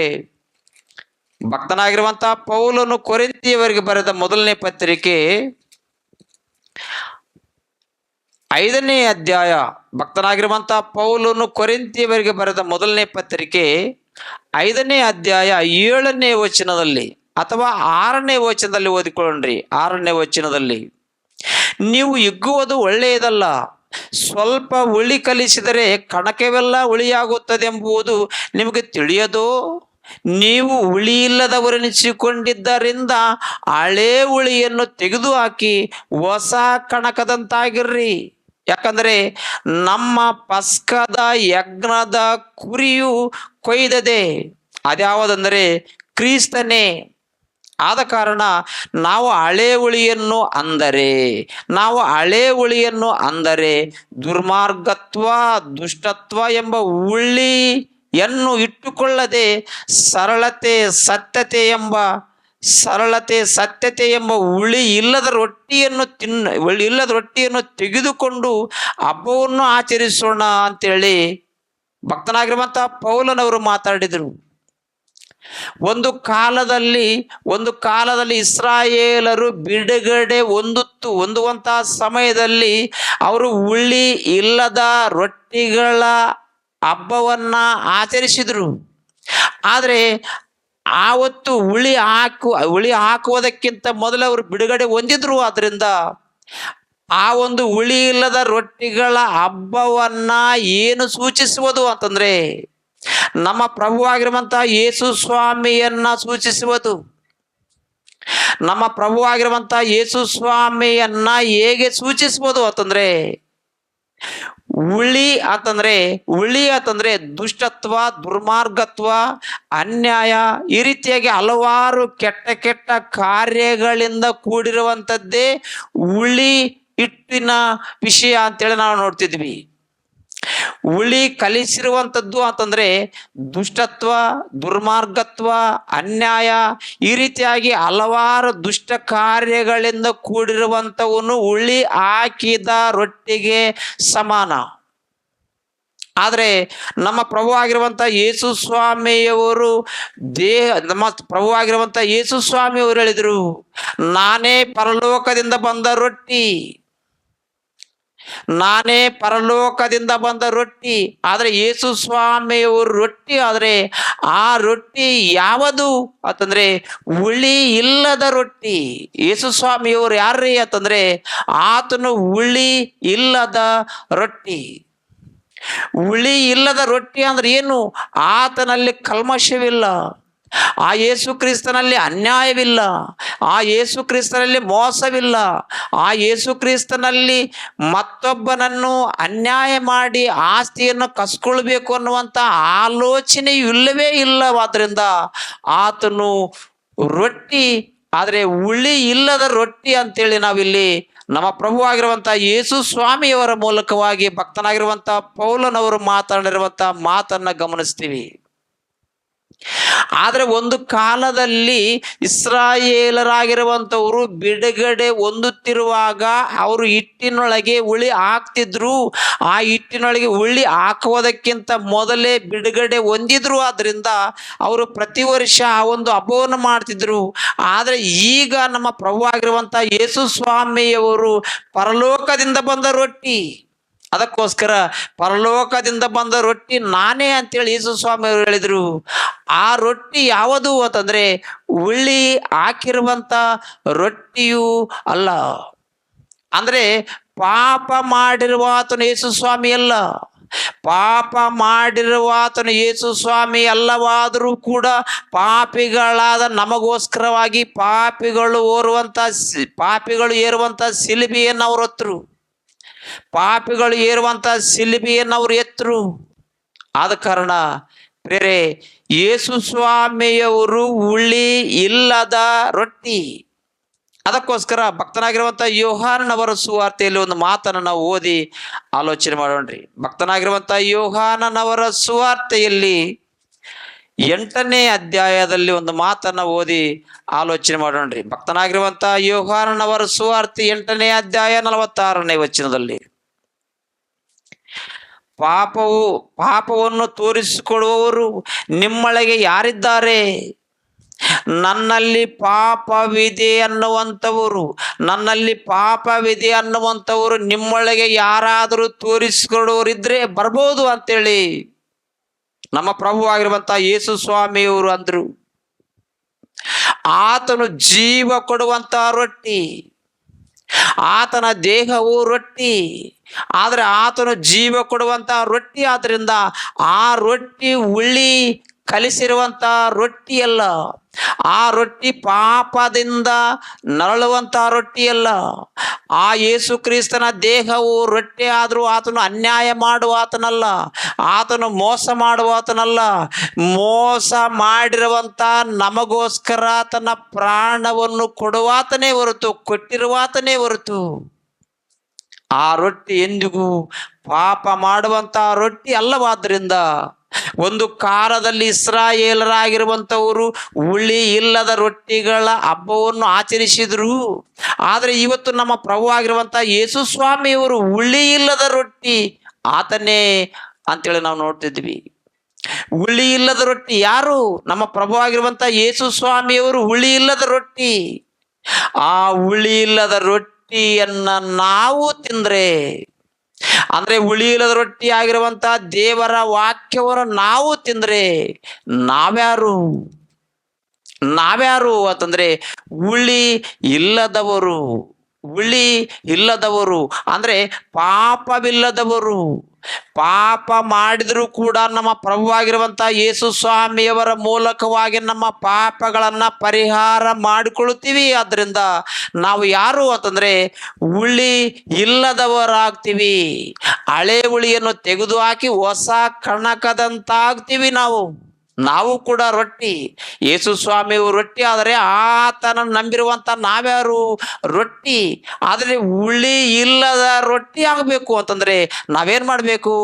ಭಕ್ತನಾಗಿರುವಂತಹ ಪೌಲನು ಕೊರಿಂಥಿಯವರಿಗೆ ಬರೆದ ಮೊದಲನೇ ಪತ್ರಿಕೆ 5ನೇ ಅಧ್ಯಾಯ, ಭಕ್ತನಾಗಿರುವಂತಹ ಪೌಲನು ಕೊರಿಂಥಿಯವರಿಗೆ ಬರೆದ ಮೊದಲನೇ ಪತ್ರಿಕೆ 5ನೇ ಅಧ್ಯಾಯ 7ನೇ ವಚನದಲ್ಲಿ ಅಥವಾ 6ನೇ ವಚನದಲ್ಲಿ ಓದಿಕೊಳ್ಳ್ರಿ. 6ನೇ ವಚನದಲ್ಲಿ, ನೀವು ಹಿಗ್ಗುವುದು ಒಳ್ಳೆಯದಲ್ಲ, ಸ್ವಲ್ಪ ಹುಳಿ ಕಲಿಸಿದರೆ ಕಣಕವೆಲ್ಲ ಹುಳಿಯಾಗುತ್ತದೆಂಬುದು ನಿಮಗೆ ತಿಳಿಯದೋ? ನೀವು ಹುಳಿ ಇಲ್ಲದವರೆನಿಸಿಕೊಂಡಿದ್ದರಿಂದ ಹಳೇ ಹುಳಿಯನ್ನು ತೆಗೆದು ಹಾಕಿ ಹೊಸ ಕಣಕದಂತಾಗಿರ್ರಿ. ಯಾಕಂದ್ರೆ ನಮ್ಮ ಪಸ್ಕದ ಯಜ್ಞದ ಕುರಿಯು ಕೊಯ್ದದೆ, ಅದ್ಯಾವುದಂದರೆ ಕ್ರಿಸ್ತನೇ. ಆದ ಕಾರಣ ನಾವು ಹಳೇ ಹುಳಿಯನ್ನು ಅಂದರೆ ದುರ್ಮಾರ್ಗತ್ವ, ದುಷ್ಟತ್ವ ಎಂಬ ಹುಳಿಯನ್ನು ಇಟ್ಟುಕೊಳ್ಳದೆ ಸರಳತೆ ಸತ್ಯತೆ ಎಂಬ ಹುಳಿ ಇಲ್ಲದ ರೊಟ್ಟಿಯನ್ನು ತೆಗೆದುಕೊಂಡು ಹಬ್ಬವನ್ನು ಆಚರಿಸೋಣ ಅಂತೇಳಿ ಭಕ್ತನಾಗಿರುವಂತಹ ಪೌಲನವರು ಮಾತಾಡಿದರು. ಒಂದು ಕಾಲದಲ್ಲಿ ಇಸ್ರಾಯೇಲರು ಬಿಡುಗಡೆ ಹೊಂದುವಂತಹ ಸಮಯದಲ್ಲಿ ಅವರು ಹುಳಿ ಇಲ್ಲದ ರೊಟ್ಟಿಗಳ ಹಬ್ಬವನ್ನ ಆಚರಿಸಿದ್ರು. ಆದರೆ ಆವತ್ತು ಹುಳಿ ಹಾಕುವುದಕ್ಕಿಂತ ಮೊದಲು ಅವರು ಬಿಡುಗಡೆ ಹೊಂದಿದ್ರು. ಆದ್ರಿಂದ ಆ ಒಂದು ಹುಳಿ ಇಲ್ಲದ ರೊಟ್ಟಿಗಳ ಹಬ್ಬವನ್ನ ಏನು ಸೂಚಿಸುವುದು ಅಂತಂದ್ರೆ, ನಮ್ಮ ಪ್ರಭುವಾಗಿರುವಂತಹ ಯೇಸು ಸ್ವಾಮಿಯನ್ನ ಸೂಚಿಸುವುದು. ನಮ್ಮ ಪ್ರಭುವಾಗಿರುವಂತಹ ಯೇಸು ಸ್ವಾಮಿಯನ್ನ ಹೇಗೆ ಸೂಚಿಸುವುದು ಅಂತಂದ್ರೆ, ಹುಳಿ ಅಂತಂದ್ರೆ ದುಷ್ಟತ್ವ, ದುರ್ಮಾರ್ಗತ್ವ, ಅನ್ಯಾಯ, ಈ ರೀತಿಯಾಗಿ ಹಲವಾರು ಕೆಟ್ಟ ಕಾರ್ಯಗಳಿಂದ ಕೂಡಿರುವಂಥದ್ದೇ ಹುಳಿ ಹಿಟ್ಟಿನ ವಿಷಯ ಅಂತೇಳಿ ನಾವು ನೋಡ್ತಿದ್ವಿ. ಹುಳಿ ಕಲಿಸಿರುವಂಥದ್ದು ಅಂತಂದ್ರೆ ದುಷ್ಟತ್ವ, ದುರ್ಮಾರ್ಗತ್ವ, ಅನ್ಯಾಯ, ಈ ರೀತಿಯಾಗಿ ಹಲವಾರು ದುಷ್ಟ ಕಾರ್ಯಗಳಿಂದ ಕೂಡಿರುವಂಥವನು ಹುಳಿ ಹಾಕಿದ ರೊಟ್ಟಿಗೆ ಸಮಾನ. ಆದರೆ ನಮ್ಮ ಪ್ರಭುವಾಗಿರುವಂಥ ಯೇಸು ಸ್ವಾಮಿಯವರು ಹೇಳಿದರು, ನಾನೇ ಪರಲೋಕದಿಂದ ಬಂದ ರೊಟ್ಟಿ. ನಾನೇ ಪರಲೋಕದಿಂದ ಬಂದ ರೊಟ್ಟಿ. ಆದರೆ ಯೇಸು ಸ್ವಾಮಿಯವರು ರೊಟ್ಟಿ. ಆದರೆ ಆ ರೊಟ್ಟಿ ಯಾವುದು ಅಂತಂದ್ರೆ ಹುಳಿ ಇಲ್ಲದ ರೊಟ್ಟಿ. ಯೇಸು ಸ್ವಾಮಿಯವರು ಯಾರ್ರೀ ಅಂತಂದ್ರೆ ಆತನು ಹುಳಿ ಇಲ್ಲದ ರೊಟ್ಟಿ. ಹುಳಿ ಇಲ್ಲದ ರೊಟ್ಟಿ ಅಂದ್ರೆ ಏನು? ಆತನಲ್ಲಿ ಕಲ್ಮಶವಿಲ್ಲ, ಆ ಯೇಸು ಕ್ರಿಸ್ತನಲ್ಲಿ ಅನ್ಯಾಯವಿಲ್ಲ, ಆ ಯೇಸು ಕ್ರಿಸ್ತನಲ್ಲಿ ಮೋಸವಿಲ್ಲ, ಆ ಯೇಸು ಕ್ರಿಸ್ತನಲ್ಲಿ ಮತ್ತೊಬ್ಬನನ್ನು ಅನ್ಯಾಯ ಮಾಡಿ ಆಸ್ತಿಯನ್ನು ಕಸ್ಕೊಳ್ಬೇಕು ಅನ್ನುವಂಥ ಆಲೋಚನೆಯು ಇಲ್ಲವೇ ಇಲ್ಲವಾದ್ರಿಂದ ಆತನು ರೊಟ್ಟಿ. ಆದರೆ ಹುಳಿ ಇಲ್ಲದ ರೊಟ್ಟಿ ಅಂತೇಳಿ ನಾವಿಲ್ಲಿ ನಮ್ಮ ಪ್ರಭು ಆಗಿರುವಂಥ ಯೇಸು ಸ್ವಾಮಿಯವರ ಮೂಲಕವಾಗಿ ಭಕ್ತನಾಗಿರುವಂಥ ಪೌಲನವರು ಮಾತನಾಡಿರುವಂಥ ಮಾತನ್ನ ಗಮನಿಸ್ತೀವಿ. ಆದರೆ ಒಂದು ಕಾಲದಲ್ಲಿ ಇಸ್ರಾಯೇಲರಾಗಿರುವಂಥವರು ಬಿಡುಗಡೆ ಹೊಂದುತ್ತಿರುವಾಗ ಅವರು ಹಿಟ್ಟಿನೊಳಗೆ ಹುಳಿ ಹಾಕ್ತಿದ್ರು. ಆ ಹಿಟ್ಟಿನೊಳಗೆ ಹುಳಿ ಹಾಕುವುದಕ್ಕಿಂತ ಮೊದಲೇ ಬಿಡುಗಡೆ ಹೊಂದಿದ್ರು. ಆದ್ರಿಂದ ಅವರು ಪ್ರತಿ ವರ್ಷ ಆ ಒಂದು ಹಬ್ಬವನ್ನು ಮಾಡ್ತಿದ್ರು. ಆದರೆ ಈಗ ನಮ್ಮ ಪ್ರಭು ಆಗಿರುವಂಥ ಯೇಸು ಸ್ವಾಮಿಯವರು ಪರಲೋಕದಿಂದ ಬಂದ ರೊಟ್ಟಿ. ಅದಕ್ಕೋಸ್ಕರ ಪರಲೋಕದಿಂದ ಬಂದ ರೊಟ್ಟಿ ನಾನೇ ಅಂತೇಳಿ ಯೇಸು ಸ್ವಾಮಿ ಅವರು ಹೇಳಿದ್ರು. ಆ ರೊಟ್ಟಿ ಯಾವುದು ಅಂತಂದ್ರೆ ಹುಳಿ ಹಾಕಿರುವಂತ ರೊಟ್ಟಿಯೂ ಅಲ್ಲ. ಅಂದ್ರೆ ಪಾಪ ಮಾಡಿರುವ ಆತನು ಯೇಸು ಸ್ವಾಮಿ ಅಲ್ಲ. ಪಾಪ ಮಾಡಿರುವ ಆತನು ಯೇಸು ಸ್ವಾಮಿ ಅಲ್ಲವಾದರೂ ಕೂಡ ಪಾಪಿಗಳಾದ ನಮಗೋಸ್ಕರವಾಗಿ ಪಾಪಿಗಳು ಏರುವಂತ ಶಿಲುಬೆಯನ್ನು ಅವರು ಹೊತ್ತರು. ಪಾಪಿಗಳು ಏರುವಂತ ಶಿಲುಬೆಯನ್ನು ಅವರು ಎತ್ತರು. ಆದ ಕಾರಣ ಬೇರೆ ಯೇಸು ಸ್ವಾಮಿಯವರು ಹುಳಿ ಇಲ್ಲದ ರೊಟ್ಟಿ. ಅದಕ್ಕೋಸ್ಕರ ಭಕ್ತನಾಗಿರುವಂಥ ಯೋಹಾನನವರ ಸುವಾರ್ತೆಯಲ್ಲಿ ಒಂದು ಮಾತನ್ನು ನಾವು ಓದಿ ಆಲೋಚನೆ ಮಾಡೋಣ್ರಿ. ಭಕ್ತನಾಗಿರುವಂಥ ಯೋಹಾನನವರ ಸುವಾರ್ತೆಯಲ್ಲಿ 8ನೇ ಅಧ್ಯಾಯದಲ್ಲಿ ಒಂದು ಮಾತನ್ನ ಓದಿ ಆಲೋಚನೆ ಮಾಡೋಣ್ರಿ. ಭಕ್ತನಾಗಿರುವಂಥ ಯೋಹಾನನವರ ಸುವಾರ್ತೆ 8ನೇ ಅಧ್ಯಾಯ 46ನೇ ವಚನದಲ್ಲಿ, ಪಾಪವನ್ನು ತೋರಿಸಿಕೊಡುವವರು ನಿಮ್ಮೊಳಗೆ ಯಾರಿದ್ದಾರೆ? ನನ್ನಲ್ಲಿ ಪಾಪವಿದೆ ಅನ್ನುವಂಥವರು ನಿಮ್ಮೊಳಗೆ ಯಾರಾದರೂ ತೋರಿಸಿಕೊಡುವವರಿದ್ರೆ ಬರ್ಬೋದು ಅಂತೇಳಿ ನಮ್ಮ ಪ್ರಭು ಆಗಿರುವಂಥ ಯೇಸು ಸ್ವಾಮಿಯವರು ಅಂದ್ರು. ಆತನು ಜೀವ ಕೊಡುವಂತ ರೊಟ್ಟಿ, ಆತನ ದೇಹವು ರೊಟ್ಟಿ. ಆದರೆ ಆತನು ಜೀವ ಕೊಡುವಂತ ರೊಟ್ಟಿ. ಆದ್ರಿಂದ ಆ ರೊಟ್ಟಿ ಹುಳಿ ಕಲಿಸಿರುವಂತ ರೊಟ್ಟಿ ಅಲ್ಲ. ಆ ರೊಟ್ಟಿ ಪಾಪದಿಂದ ನರಳುವಂತ ರೊಟ್ಟಿ ಅಲ್ಲ. ಆ ಯೇಸು ಕ್ರಿಸ್ತನ ದೇಹವು ರೊಟ್ಟಿ ಆದರೂ ಆತನು ಅನ್ಯಾಯ ಮಾಡುವ ಆತನಲ್ಲ, ಆತನು ಮೋಸ ಮಾಡುವ ಆತನಲ್ಲ. ಮೋಸ ಮಾಡಿರುವಂತ ನಮಗೋಸ್ಕರ ತನ್ನ ಪ್ರಾಣವನ್ನು ಕೊಡುವಾತನೇ ಹೊರತು, ಕೊಟ್ಟಿರುವಾತನೇ ಹೊರತು ಆ ರೊಟ್ಟಿ ಎಂದಿಗೂ ಪಾಪ ಮಾಡುವಂತ ರೊಟ್ಟಿ ಅಲ್ಲವಾದ್ರಿಂದ ಒಂದು ಕಾಲದಲ್ಲಿ ಇಸ್ರಾಯೇಲರಾಗಿರುವಂಥವರು ಹುಳಿ ಇಲ್ಲದ ರೊಟ್ಟಿಗಳ ಹಬ್ಬವನ್ನು ಆಚರಿಸಿದ್ರು. ಆದರೆ ಇವತ್ತು ನಮ್ಮ ಪ್ರಭು ಆಗಿರುವಂಥ ಯೇಸು ಸ್ವಾಮಿಯವರು ಹುಳಿ ಇಲ್ಲದ ರೊಟ್ಟಿ ಆತನೇ ಅಂತೇಳಿ ನಾವು ನೋಡ್ತಿದ್ವಿ. ಹುಳಿ ಇಲ್ಲದ ರೊಟ್ಟಿ ಯಾರು? ನಮ್ಮ ಪ್ರಭು ಆಗಿರುವಂಥ ಯೇಸು ಸ್ವಾಮಿಯವರು ಹುಳಿ ಇಲ್ಲದ ರೊಟ್ಟಿ. ಆ ಹುಳಿ ಇಲ್ಲದ ರೊಟ್ಟಿಯನ್ನ ನಾವು ತಿಂದ್ರೆ, ಅಂದ್ರೆ ಹುಳಿ ಇಲ್ಲದ ರೊಟ್ಟಿ ಆಗಿರುವಂತ ದೇವರ ವಾಕ್ಯವನ್ನು ನಾವು ತಿಂದ್ರೆ ನಾವ್ಯಾರು ಅಂತಂದ್ರೆ ಹುಳಿ ಇಲ್ಲದವರು ಅಂದ್ರೆ ಪಾಪವಿಲ್ಲದವರು. ಪಾಪ ಮಾಡಿದ್ರು ಕೂಡ ನಮ್ಮ ಪ್ರಭುವಾಗಿರುವಂತ ಯೇಸು ಸ್ವಾಮಿಯವರ ಮೂಲಕವಾಗಿ ನಮ್ಮ ಪಾಪಗಳನ್ನ ಪರಿಹಾರ ಮಾಡಿಕೊಳ್ಳುತ್ತೀವಿ. ಆದ್ರಿಂದ ನಾವು ಯಾರು ಅಂತಂದ್ರೆ ಹುಳಿ ಇಲ್ಲದವರಾಗ್ತೀವಿ. ಹಳೆ ಹುಳಿಯನ್ನು ತೆಗೆದು ಹಾಕಿ ಹೊಸ ಕಣಕದಂತಾಗ್ತೀವಿ. ನಾವು ಕೂಡ ರೊಟ್ಟಿ. ಯೇಸು ಸ್ವಾಮಿಯವರು ರೊಟ್ಟಿ ಆದರೆ ಆತನ ನಂಬಿರುವಂತ ನಾವ್ಯಾರು? ರೊಟ್ಟಿ. ಆದರೆ ಹುಳಿ ಇಲ್ಲದ ರೊಟ್ಟಿ ಆಗಬೇಕು ಅಂತಂದ್ರೆ ನಾವೇನ್ ಮಾಡ್ಬೇಕು?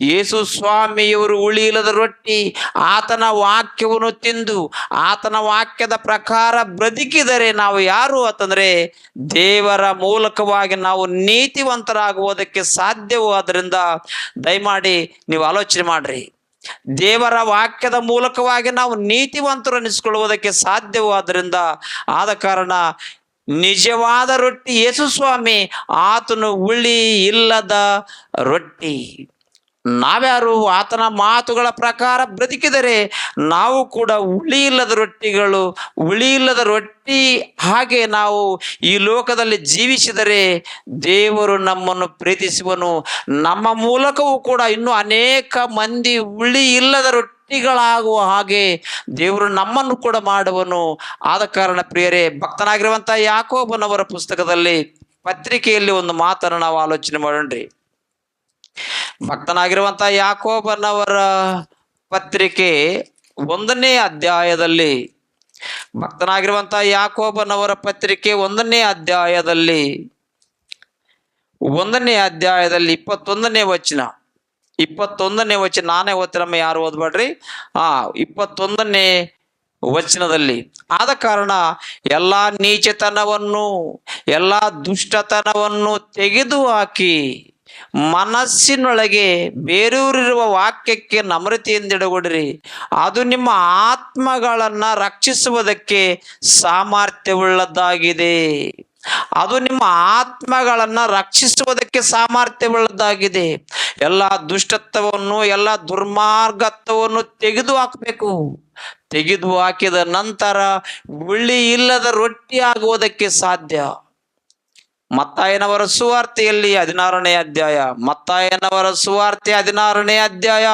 ಯೇಸು ಸ್ವಾಮಿಯವರು ಹುಳಿ ಇಲ್ಲದ ರೊಟ್ಟಿ, ಆತನ ವಾಕ್ಯವನ್ನು ತಿಂದು ಆತನ ವಾಕ್ಯದ ಪ್ರಕಾರ ಬದುಕಿದರೆ ನಾವು ಯಾರು ಅಂತಂದ್ರೆ ದೇವರ ಮೂಲಕವಾಗಿ ನಾವು ನೀತಿವಂತರಾಗುವುದಕ್ಕೆ ಸಾಧ್ಯವೋ. ಅದರಿಂದ ದಯಮಾಡಿ ನೀವು ಆಲೋಚನೆ ಮಾಡ್ರಿ. ದೇವರ ವಾಕ್ಯದ ಮೂಲಕವಾಗಿ ನಾವು ನೀತಿವಂತರು ಅನಿಸಿಕೊಳ್ಳುವುದಕ್ಕೆ ಸಾಧ್ಯವಾದ್ದರಿಂದ ಆದ ಕಾರಣ ನಿಜವಾದ ರೊಟ್ಟಿ ಯೇಸು ಸ್ವಾಮಿ, ಆತನು ಹುಳಿ ಇಲ್ಲದ ರೊಟ್ಟಿ. ನಾವ್ಯಾರು? ಆತನ ಮಾತುಗಳ ಪ್ರಕಾರ ಬ್ರತಿಕಿದರೆ ನಾವು ಕೂಡ ಹುಳಿ ಇಲ್ಲದ ರೊಟ್ಟಿಗಳು, ಹುಳಿ ಇಲ್ಲದ ರೊಟ್ಟಿ ಹಾಗೆ ನಾವು ಈ ಲೋಕದಲ್ಲಿ ಜೀವಿಸಿದರೆ ದೇವರು ನಮ್ಮನ್ನು ಪ್ರೀತಿಸುವನು. ನಮ್ಮ ಮೂಲಕವೂ ಕೂಡ ಇನ್ನೂ ಅನೇಕ ಮಂದಿ ಹುಳಿ ಇಲ್ಲದ ರೊಟ್ಟಿಗಳಾಗುವ ಹಾಗೆ ದೇವರು ನಮ್ಮನ್ನು ಕೂಡ ಮಾಡುವನು. ಆದ ಕಾರಣ ಪ್ರಿಯರೇ, ಭಕ್ತನಾಗಿರುವಂಥ ಯಾಕೋಬನವರ ಪುಸ್ತಕದಲ್ಲಿ ಪತ್ರಿಕೆಯಲ್ಲಿ ಒಂದು ಮಾತನ್ನು ನಾವು ಆಲೋಚನೆ ಮಾಡೋಣ್ರಿ. ಭಕ್ತನಾಗಿರುವಂತ ಯಾಕೋಬನವರ ಪತ್ರಿಕೆ 1ನೇ ಅಧ್ಯಾಯದಲ್ಲಿ, ಭಕ್ತನಾಗಿರುವಂತ ಯಾಕೋಬನವರ ಪತ್ರಿಕೆ 1ನೇ ಅಧ್ಯಾಯದಲ್ಲಿ 21ನೇ ವಚನ, 21ನೇ ವಚನ ನಾನೇ ಓದ್ತಿರಮ್ಮ, ಯಾರು ಓದ್ಬೇಡ್ರಿ. 21ನೇ ವಚನದಲ್ಲಿ, ಆದ ಕಾರಣ ಎಲ್ಲ ನೀಚತನವನ್ನು ಎಲ್ಲ ದುಷ್ಟತನವನ್ನು ತೆಗೆದು ಹಾಕಿ ಮನಸ್ಸಿನೊಳಗೆ ಬೇರೂರಿರುವ ವಾಕ್ಯಕ್ಕೆ ನಮ್ರತೆಯಿಂದಿಡಗೊಡಿರಿ. ಅದು ನಿಮ್ಮ ಆತ್ಮಗಳನ್ನ ರಕ್ಷಿಸುವುದಕ್ಕೆ ಸಾಮರ್ಥ್ಯವುಳ್ಳದ್ದಾಗಿದೆ. ಅದು ನಿಮ್ಮ ಆತ್ಮಗಳನ್ನ ರಕ್ಷಿಸುವುದಕ್ಕೆ ಸಾಮರ್ಥ್ಯವುಳ್ಳದ್ದಾಗಿದೆ. ಎಲ್ಲ ದುಷ್ಟತ್ವವನ್ನು ಎಲ್ಲ ದುರ್ಮಾರ್ಗತ್ವವನ್ನು ತೆಗೆದು ಹಾಕಬೇಕು. ತೆಗೆದು ಹಾಕಿದ ನಂತರ ಹುಳಿ ಇಲ್ಲದ ರೊಟ್ಟಿ ಆಗುವುದಕ್ಕೆ ಸಾಧ್ಯ. ಮತ್ತಾಯನವರ ಸುವಾರ್ತೆಯಲ್ಲಿ 16ನೇ ಅಧ್ಯಾಯ, ಮತ್ತಾಯನವರ ಸುವಾರ್ತೆ 16ನೇ ಅಧ್ಯಾಯ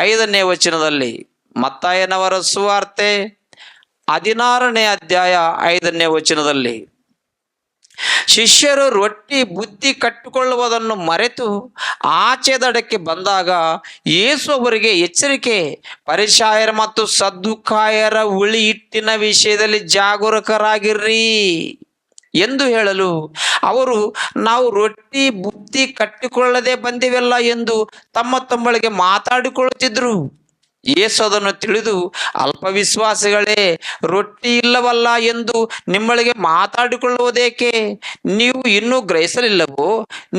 5ನೇ ವಚನದಲ್ಲಿ, ಮತ್ತಾಯನವರ ಸುವಾರ್ತೆ 16ನೇ ಅಧ್ಯಾಯ 5ನೇ ವಚನದಲ್ಲಿ, ಶಿಷ್ಯರು ರೊಟ್ಟಿ ಬುದ್ಧಿ ಕಟ್ಟಿಕೊಳ್ಳುವುದನ್ನು ಮರೆತು ಆಚೆ ದಡಕ್ಕೆ ಬಂದಾಗ ಯೇಸು ಅವರಿಗೆ ಎಚ್ಚರಿಕೆ, ಫರಿಸಾಯರ ಮತ್ತು ಸದ್ದುಕಾಯರ ಹುಳಿ ಹಿಟ್ಟಿನ ವಿಷಯದಲ್ಲಿ ಜಾಗರೂಕರಾಗಿರ್ರಿ ಎಂದು ಹೇಳಲು, ಅವರು ನಾವು ರೊಟ್ಟಿ ಬುದ್ಧಿ ಕಟ್ಟಿಕೊಳ್ಳದೆ ಬಂದಿವೆಲ್ಲ ಎಂದು ತಮ್ಮೊಳಗೆ ಮಾತಾಡಿಕೊಳ್ಳುತ್ತಿದ್ರು. ಯೇಸು ಅದನ್ನು ತಿಳಿದು, ಅಲ್ಪವಿಶ್ವಾಸಿಗಳೇ, ರೊಟ್ಟಿ ಇಲ್ಲವಲ್ಲ ಎಂದು ನಿಮ್ಮೊಳಗೆ ಮಾತಾಡಿಕೊಳ್ಳುವುದೇಕೆ? ನೀವು ಇನ್ನೂ ಗ್ರಹಿಸಲಿಲ್ಲವೋ?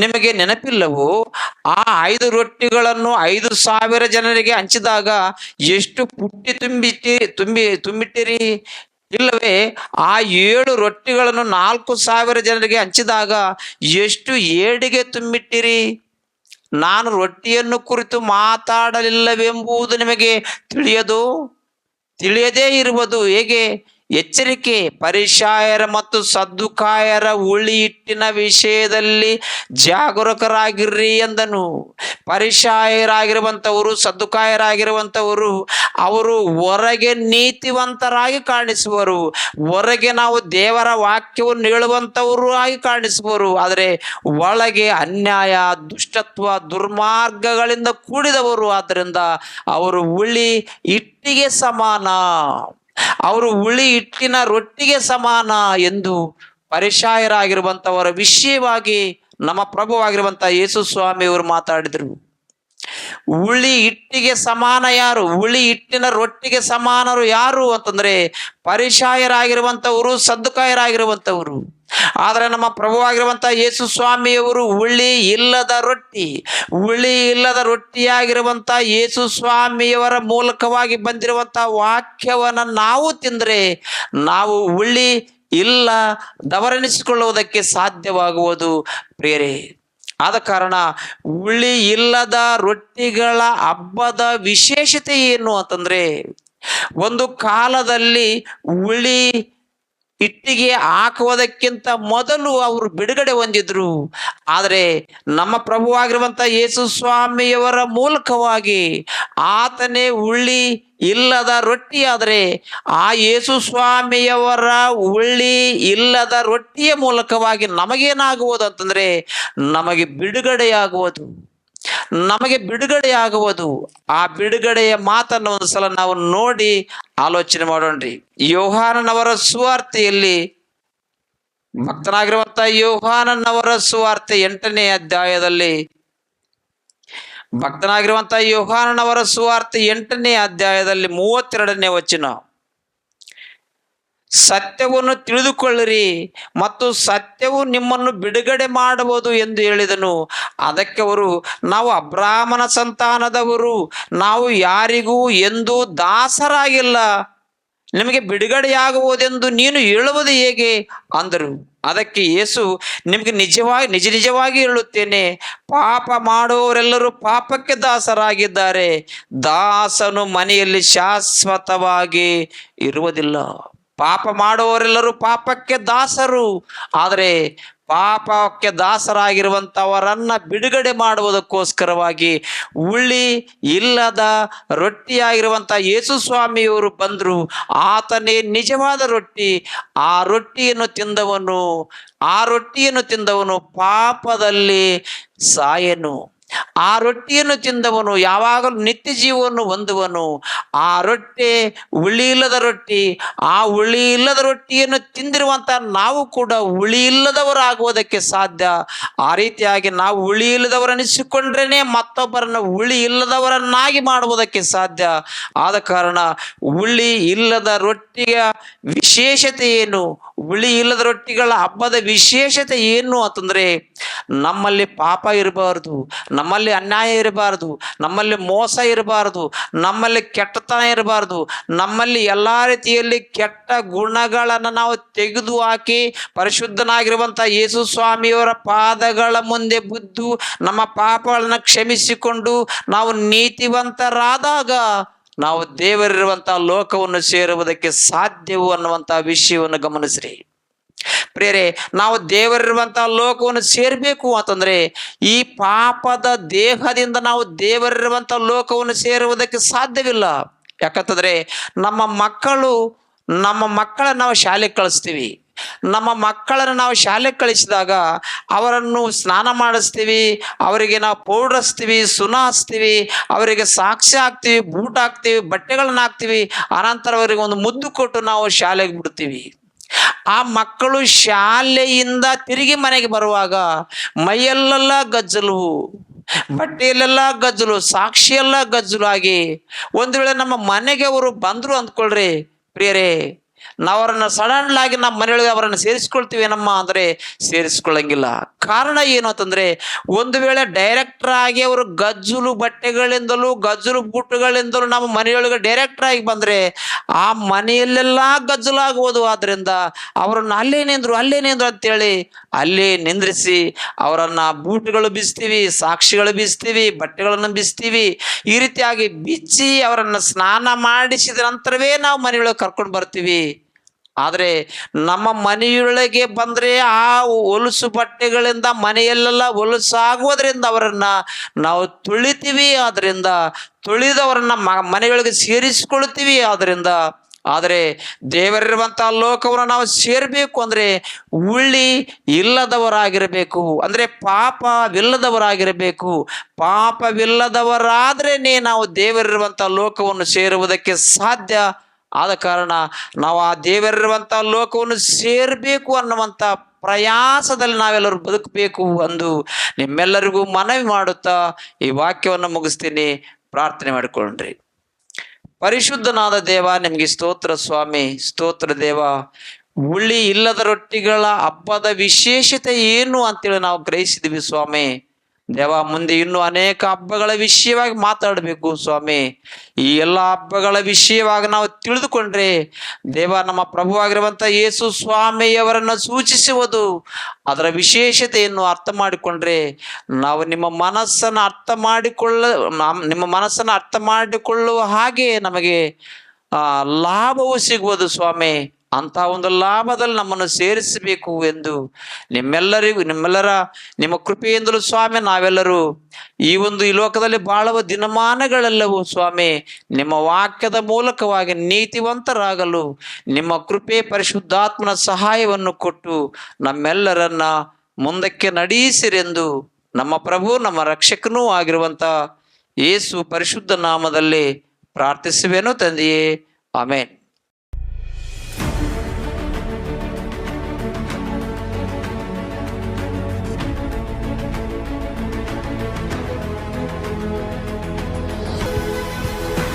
ನಿಮಗೆ ನೆನಪಿಲ್ಲವೋ? ಆ 5 ರೊಟ್ಟಿಗಳನ್ನು 5,000 ಜನರಿಗೆ ಹಂಚಿದಾಗ ಎಷ್ಟು ಪುಟ್ಟಿ ತುಂಬಿಟ್ಟಿರಿ? ಇಲ್ಲವೇ ಆ 7 ರೊಟ್ಟಿಗಳನ್ನು 4,000 ಜನರಿಗೆ ಹಂಚಿದಾಗ ಎಷ್ಟು ಏಡಿಗೆ ತುಂಬಿಟ್ಟಿರಿ? ನಾನು ರೊಟ್ಟಿಯನ್ನು ಕುರಿತು ಮಾತಾಡಲಿಲ್ಲವೆಂಬುದು ನಿಮಗೆ ತಿಳಿಯದೇ ಇರುವುದು ಹೇಗೆ? ಎಚ್ಚರಿಕೆ, ಫರಿಸಾಯರ ಮತ್ತು ಸದ್ದುಕಾಯರ ಹುಳಿ ಹಿಟ್ಟಿನ ವಿಷಯದಲ್ಲಿ ಜಾಗರೂಕರಾಗಿರ್ರಿ ಎಂದನು. ಫರಿಸಾಯರಾಗಿರುವಂಥವರು, ಸದ್ದುಕಾಯರಾಗಿರುವಂಥವರು, ಅವರು ಹೊರಗೆ ನೀತಿವಂತರಾಗಿ ಕಾಣಿಸುವರು, ಹೊರಗೆ ನಾವು ದೇವರ ವಾಕ್ಯವನ್ನು ಹೇಳುವಂಥವರು ಆಗಿ ಕಾಣಿಸುವರು, ಆದರೆ ಒಳಗೆ ಅನ್ಯಾಯ, ದುಷ್ಟತ್ವ, ದುರ್ಮಾರ್ಗಗಳಿಂದ ಕೂಡಿದವರು. ಆದ್ದರಿಂದ ಅವರು ಹುಳಿ ಹಿಟ್ಟಿಗೆ ಸಮಾನ, ಅವರು ಹುಳಿ ಹಿಟ್ಟಿನ ರೊಟ್ಟಿಗೆ ಸಮಾನ ಎಂದು ಫರಿಸಾಯರಾಗಿರುವಂಥವರ ವಿಷಯವಾಗಿ ನಮ್ಮ ಪ್ರಭುವಾಗಿರುವಂಥ ಯೇಸು ಸ್ವಾಮಿಯವರು ಮಾತಾಡಿದರು. ಹುಳಿ ಹಿಟ್ಟಿಗೆ ಸಮಾನ ಯಾರು? ಹುಳಿ ಹಿಟ್ಟಿನ ರೊಟ್ಟಿಗೆ ಸಮಾನರು ಯಾರು ಅಂತಂದ್ರೆ ಫರಿಸಾಯರಾಗಿರುವಂಥವರು, ಸದ್ದುಕಾಯರಾಗಿರುವಂಥವರು. ಆದರೆ ನಮ್ಮ ಪ್ರಭುವಾಗಿರುವಂಥ ಯೇಸು ಸ್ವಾಮಿಯವರು ಹುಳಿ ಇಲ್ಲದ ರೊಟ್ಟಿ, ಹುಳಿ ಇಲ್ಲದ ರೊಟ್ಟಿಯಾಗಿರುವಂಥ ಯೇಸು ಸ್ವಾಮಿಯವರ ಮೂಲಕವಾಗಿ ಬಂದಿರುವಂಥ ವಾಕ್ಯವನ್ನು ನಾವು ತಿಂದರೆ ನಾವು ಹುಳಿ ಇಲ್ಲದವರೆನಿಸಿಕೊಳ್ಳುವುದಕ್ಕೆ ಸಾಧ್ಯವಾಗುವುದು ಪ್ರಿಯರೇ. ಆದ ಕಾರಣ ಹುಳಿ ಇಲ್ಲದ ರೊಟ್ಟಿಗಳ ಹಬ್ಬದ ವಿಶೇಷತೆ ಏನು ಅಂತಂದ್ರೆ, ಒಂದು ಕಾಲದಲ್ಲಿ ಹುಳಿ ಹಿಟ್ಟಿಗೆ ಹಾಕುವುದಕ್ಕಿಂತ ಮೊದಲು ಅವರು ಬಿಡುಗಡೆ ಹೊಂದಿದ್ರು. ಆದರೆ ನಮ್ಮ ಪ್ರಭುವಾಗಿರುವಂಥ ಯೇಸು ಸ್ವಾಮಿಯವರ ಮೂಲಕವಾಗಿ ಆತನೇ ಹುಳಿ ಇಲ್ಲದ ರೊಟ್ಟಿ. ಆದರೆ ಆ ಯೇಸು ಸ್ವಾಮಿಯವರ ಹುಳಿ ಇಲ್ಲದ ರೊಟ್ಟಿಯ ಮೂಲಕವಾಗಿ ನಮಗೇನಾಗುವುದು ಅಂತಂದ್ರೆ, ನಮಗೆ ಬಿಡುಗಡೆಯಾಗುವುದು. ಆ ಬಿಡುಗಡೆಯ ಮಾತನ್ನು ಒಂದು ಸಲ ನಾವು ನೋಡಿ ಆಲೋಚನೆ ಮಾಡೋಣ್ರಿ. ಯೋಹಾನನವರ ಸುವಾರ್ತೆಯಲ್ಲಿ, ಭಕ್ತನಾಗಿರುವಂತ ಯೋಹಾನನವರ ಸುವಾರ್ತೆ 8ನೇ ಅಧ್ಯಾಯದಲ್ಲಿ, ಭಕ್ತನಾಗಿರುವಂತ ಯೋಹಾನನವರ ಸುವಾರ್ತೆ 8ನೇ ಅಧ್ಯಾಯದಲ್ಲಿ 32ನೇ ವಚನ, ಸತ್ಯವನ್ನು ತಿಳಿದುಕೊಳ್ಳಿರಿ ಮತ್ತು ಸತ್ಯವು ನಿಮ್ಮನ್ನು ಬಿಡುಗಡೆ ಮಾಡುವುದು ಎಂದು ಹೇಳಿದನು. ಅದಕ್ಕೆ ಅವರು, ನಾವು ಅಬ್ರಾಹ್ಮನ ಸಂತಾನದವರು, ನಾವು ಯಾರಿಗೂ ಎಂದೂ ದಾಸರಾಗಿಲ್ಲ, ನಿಮಗೆ ಬಿಡುಗಡೆಯಾಗುವುದೆಂದು ನೀನು ಹೇಳುವುದು ಹೇಗೆ ಅಂದರು. ಅದಕ್ಕೆ ಯೇಸು, ನಿಮಗೆ ನಿಜವಾಗಿ ಹೇಳುತ್ತೇನೆ, ಪಾಪ ಮಾಡುವವರೆಲ್ಲರೂ ಪಾಪಕ್ಕೆ ದಾಸರಾಗಿದ್ದಾರೆ. ದಾಸನು ಮನೆಯಲ್ಲಿ ಶಾಶ್ವತವಾಗಿ ಇರುವುದಿಲ್ಲ. ಪಾಪ ಮಾಡುವವರೆಲ್ಲರೂ ಪಾಪಕ್ಕೆ ದಾಸರು. ಆದರೆ ಪಾಪಕ್ಕೆ ದಾಸರಾಗಿರುವಂಥವರನ್ನ ಬಿಡುಗಡೆ ಮಾಡುವುದಕ್ಕೋಸ್ಕರವಾಗಿ ಹುಳಿ ಇಲ್ಲದ ರೊಟ್ಟಿಯಾಗಿರುವಂಥ ಯೇಸು ಸ್ವಾಮಿಯವರು ಬಂದರು. ಆತನೇ ನಿಜವಾದ ರೊಟ್ಟಿ. ಆ ರೊಟ್ಟಿಯನ್ನು ತಿಂದವನು ಪಾಪದಲ್ಲಿ ಸಾಯನು. ಆ ರೊಟ್ಟಿಯನ್ನು ತಿಂದವನು ಯಾವಾಗಲೂ ನಿತ್ಯ ಜೀವವನ್ನು ಹೊಂದುವನು. ಆ ರೊಟ್ಟಿ ಹುಳಿ ಇಲ್ಲದ ರೊಟ್ಟಿ. ಆ ಹುಳಿ ಇಲ್ಲದ ರೊಟ್ಟಿಯನ್ನು ತಿಂದಿರುವಂಥ ನಾವು ಕೂಡ ಹುಳಿ ಇಲ್ಲದವರಾಗುವುದಕ್ಕೆ ಸಾಧ್ಯ. ಆ ರೀತಿಯಾಗಿ ನಾವು ಹುಳಿ ಇಲ್ಲದವರನ್ನಿಸಿಕೊಂಡ್ರೇನೆ ಮತ್ತೊಬ್ಬರನ್ನು ಹುಳಿ ಇಲ್ಲದವರನ್ನಾಗಿ ಮಾಡುವುದಕ್ಕೆ ಸಾಧ್ಯ. ಆದ ಕಾರಣ ಹುಳಿ ಇಲ್ಲದ ರೊಟ್ಟಿಯ ವಿಶೇಷತೆ ಏನು, ಹುಳಿ ಇಲ್ಲದ ರೊಟ್ಟಿಗಳ ಹಬ್ಬದ ವಿಶೇಷತೆ ಏನು ಅಂತಂದ್ರೆ, ನಮ್ಮಲ್ಲಿ ಪಾಪ ಇರಬಾರ್ದು, ನಮ್ಮಲ್ಲಿ ಅನ್ಯಾಯ ಇರಬಾರ್ದು, ನಮ್ಮಲ್ಲಿ ಮೋಸ ಇರಬಾರ್ದು, ನಮ್ಮಲ್ಲಿ ಕೆಟ್ಟತನ ಇರಬಾರ್ದು. ನಮ್ಮಲ್ಲಿ ಎಲ್ಲ ರೀತಿಯಲ್ಲಿ ಕೆಟ್ಟ ಗುಣಗಳನ್ನು ನಾವು ತೆಗೆದು ಹಾಕಿ ಪರಿಶುದ್ಧನಾಗಿರುವಂಥ ಯೇಸು ಸ್ವಾಮಿಯವರ ಪಾದಗಳ ಮುಂದೆ ಬಿದ್ದು ನಮ್ಮ ಪಾಪಗಳನ್ನು ಕ್ಷಮಿಸಿಕೊಂಡು ನಾವು ನೀತಿವಂತರಾದಾಗ ನಾವು ದೇವರಿರುವಂಥ ಲೋಕವನ್ನು ಸೇರುವುದಕ್ಕೆ ಸಾಧ್ಯವು ಅನ್ನುವಂಥ ವಿಷಯವನ್ನು ಗಮನಿಸ್ರಿ ಪ್ರಿಯರೇ. ನಾವು ದೇವರಿರುವಂಥ ಲೋಕವನ್ನು ಸೇರಬೇಕು ಅಂತಂದ್ರೆ ಈ ಪಾಪದ ದೇಹದಿಂದ ನಾವು ದೇವರಿರುವಂಥ ಲೋಕವನ್ನು ಸೇರುವುದಕ್ಕೆ ಸಾಧ್ಯವಿಲ್ಲ. ಯಾಕಂತಂದ್ರೆ ನಮ್ಮ ಮಕ್ಕಳನ್ನು ನಾವು ಶಾಲೆಗೆ ಕಳಿಸ್ತೀವಿ. ನಮ್ಮ ಮಕ್ಕಳನ್ನು ನಾವು ಶಾಲೆಗೆ ಕಳಿಸಿದಾಗ ಅವರನ್ನು ಸ್ನಾನ ಮಾಡಿಸ್ತೀವಿ, ಅವರಿಗೆ ನಾವು ಪೌಡರ್ ಹಚ್ತೀವಿ, ಸುಣ್ಣ ಹಚ್ತೀವಿ, ಅವರಿಗೆ ಸಾಕ್ಷಿ ಹಾಕ್ತೀವಿ, ಬೂಟ್ ಹಾಕ್ತೀವಿ, ಬಟ್ಟೆಗಳನ್ನ ಹಾಕ್ತೀವಿ. ಅನಂತರ ಅವರಿಗೆ ಒಂದು ಮುದ್ದು ಕೊಟ್ಟು ನಾವು ಶಾಲೆಗೆ ಬಿಡ್ತೀವಿ. ಆ ಮಕ್ಕಳು ಶಾಲೆಯಿಂದ ತಿರುಗಿ ಮನೆಗೆ ಬರುವಾಗ ಮೈಯಲ್ಲೆಲ್ಲ ಗಜ್ಜಲು, ಬಟ್ಟೆಯಲ್ಲೆಲ್ಲ ಗಜ್ಜಲು, ಸಾಕ್ಷಿಯೆಲ್ಲ ಗಜ್ಜಲು ಆಗಿ ಒಂದು ವೇಳೆ ನಮ್ಮ ಮನೆಗೆ ಅವರು ಬಂದರು ಅಂದ್ಕೊಳ್ರಿ ಪ್ರಿಯರೇ, ನಾವು ಅವರನ್ನು ಸಡನ್ ಆಗಿ ನಮ್ಮ ಮನೆಯೊಳಗೆ ಅವರನ್ನು ಸೇರಿಸ್ಕೊಳ್ತೀವಿ ನಮ್ಮ ಅಂದರೆ ಸೇರಿಸ್ಕೊಳ್ಳಂಗಿಲ್ಲ. ಕಾರಣ ಏನು ಅಂತಂದ್ರೆ, ಒಂದು ವೇಳೆ ಡೈರೆಕ್ಟರ್ ಆಗಿ ಅವರು ಗಜ್ಜಲು ಬಟ್ಟೆಗಳಿಂದಲೂ ಗಜ್ಜಲು ಬೂಟುಗಳಿಂದಲೂ ನಮ್ಮ ಮನೆಯೊಳಗೆ ಡೈರೆಕ್ಟರ್ ಆಗಿ ಬಂದ್ರೆ ಆ ಮನೆಯಲ್ಲೆಲ್ಲ ಗಜ್ಜಲಾಗುವುದು. ಆದ್ರಿಂದ ಅವರನ್ನು ಅಲ್ಲೇ ನಿಂದ್ರು ಅಂತೇಳಿ ಅಲ್ಲೇ ನಿಂದ್ರಿಸಿ ಅವರನ್ನ ಬೂಟುಗಳು ಬಿಸ್ತೀವಿ, ಸಾಕ್ಷಿಗಳು ಬಿಸ್ತೀವಿ, ಬಟ್ಟೆಗಳನ್ನು ಬಿಸ್ತೀವಿ. ಈ ರೀತಿಯಾಗಿ ಬಿಚ್ಚಿ ಅವರನ್ನು ಸ್ನಾನ ಮಾಡಿಸಿದ ನಂತರವೇ ನಾವು ಮನೆಯೊಳಗೆ ಕರ್ಕೊಂಡು ಬರ್ತೀವಿ. ಆದರೆ ನಮ್ಮ ಮನೆಯೊಳಗೆ ಬಂದರೆ ಆ ಹೊಲಸು ಬಟ್ಟೆಗಳಿಂದ ಮನೆಯಲ್ಲೆಲ್ಲ ಹೊಲಸಾಗುವುದರಿಂದ ಅವರನ್ನು ನಾವು ತುಳಿತೀವಿ. ಆದ್ದರಿಂದ ತುಳಿದವರನ್ನ ಮನೆಯೊಳಗೆ ಸೇರಿಸಿಕೊಳ್ತೀವಿ. ಆದರೆ ದೇವರಿರುವಂಥ ಲೋಕವನ್ನು ನಾವು ಸೇರಬೇಕು ಅಂದರೆ ಹುಳಿ ಇಲ್ಲದವರಾಗಿರಬೇಕು, ಅಂದರೆ ಪಾಪವಿಲ್ಲದವರಾಗಿರಬೇಕು. ಪಾಪವಿಲ್ಲದವರಾದ್ರೇನೆ ನಾವು ದೇವರಿರುವಂಥ ಲೋಕವನ್ನು ಸೇರುವುದಕ್ಕೆ ಸಾಧ್ಯ. ಆದ ಕಾರಣ ನಾವು ಆ ದೇವರಿರುವಂಥ ಲೋಕವನ್ನು ಸೇರಬೇಕು ಅನ್ನುವಂಥ ಪ್ರಯಾಸದಲ್ಲಿ ನಾವೆಲ್ಲರೂ ಬದುಕಬೇಕು ಎಂದು ನಿಮ್ಮೆಲ್ಲರಿಗೂ ಮನವಿ ಮಾಡುತ್ತಾ ಈ ವಾಕ್ಯವನ್ನು ಮುಗಿಸ್ತೀನಿ. ಪ್ರಾರ್ಥನೆ ಮಾಡಿಕೊಳ್ಳ್ರಿ. ಪರಿಶುದ್ಧನಾದ ದೇವ, ನಿಮಗೆ ಸ್ತೋತ್ರ ಸ್ವಾಮಿ, ಸ್ತೋತ್ರ ದೇವ. ಹುಳಿ ಇಲ್ಲದ ರೊಟ್ಟಿಗಳ ಹಬ್ಬದ ವಿಶೇಷತೆ ಏನು ಅಂತೇಳಿ ನಾವು ಗ್ರಹಿಸಿದ್ವಿ ಸ್ವಾಮಿ. ದೇವ, ಮುಂದೆ ಇನ್ನೂ ಅನೇಕ ಹಬ್ಬಗಳ ವಿಷಯವಾಗಿ ಮಾತಾಡಬೇಕು ಸ್ವಾಮಿ. ಈ ಎಲ್ಲ ಹಬ್ಬಗಳ ವಿಷಯವಾಗಿ ನಾವು ತಿಳಿದುಕೊಂಡ್ರೆ ದೇವ, ನಮ್ಮ ಪ್ರಭುವಾಗಿರುವಂಥ ಯೇಸು ಸ್ವಾಮಿಯವರನ್ನು ಸೂಚಿಸುವುದು, ಅದರ ವಿಶೇಷತೆಯನ್ನು ಅರ್ಥ ಮಾಡಿಕೊಂಡ್ರೆ ನಾವು ನಿಮ್ಮ ಮನಸ್ಸನ್ನು ಅರ್ಥ ಮಾಡಿಕೊಳ್ಳುವ ಹಾಗೆ ನಮಗೆ ಲಾಭವು ಸಿಗುವುದು ಸ್ವಾಮಿ. ಅಂತ ಒಂದು ಲಾಭದಲ್ಲಿ ನಮ್ಮನ್ನು ಸೇರಿಸಬೇಕು ಎಂದು ನಿಮ್ಮ ಕೃಪೆಯಿಂದಲೂ ಸ್ವಾಮಿ ನಾವೆಲ್ಲರೂ ಈ ಲೋಕದಲ್ಲಿ ಬಾಳುವ ದಿನಮಾನಗಳೆಲ್ಲವೂ ಸ್ವಾಮಿ ನಿಮ್ಮ ವಾಕ್ಯದ ಮೂಲಕವಾಗಿ ನೀತಿವಂತರಾಗಲು ನಿಮ್ಮ ಕೃಪೆ ಪರಿಶುದ್ಧಾತ್ಮನ ಸಹಾಯವನ್ನು ಕೊಟ್ಟು ನಮ್ಮೆಲ್ಲರನ್ನ ಮುಂದಕ್ಕೆ ನಡೆಸಿರೆಂದು ನಮ್ಮ ಪ್ರಭು ನಮ್ಮ ರಕ್ಷಕನೂ ಆಗಿರುವಂಥ ಯೇಸು ಪರಿಶುದ್ಧ ನಾಮದಲ್ಲಿ ಪ್ರಾರ್ಥಿಸುವೆನು ತಂದೆಯೇ. ಆಮೇನ್.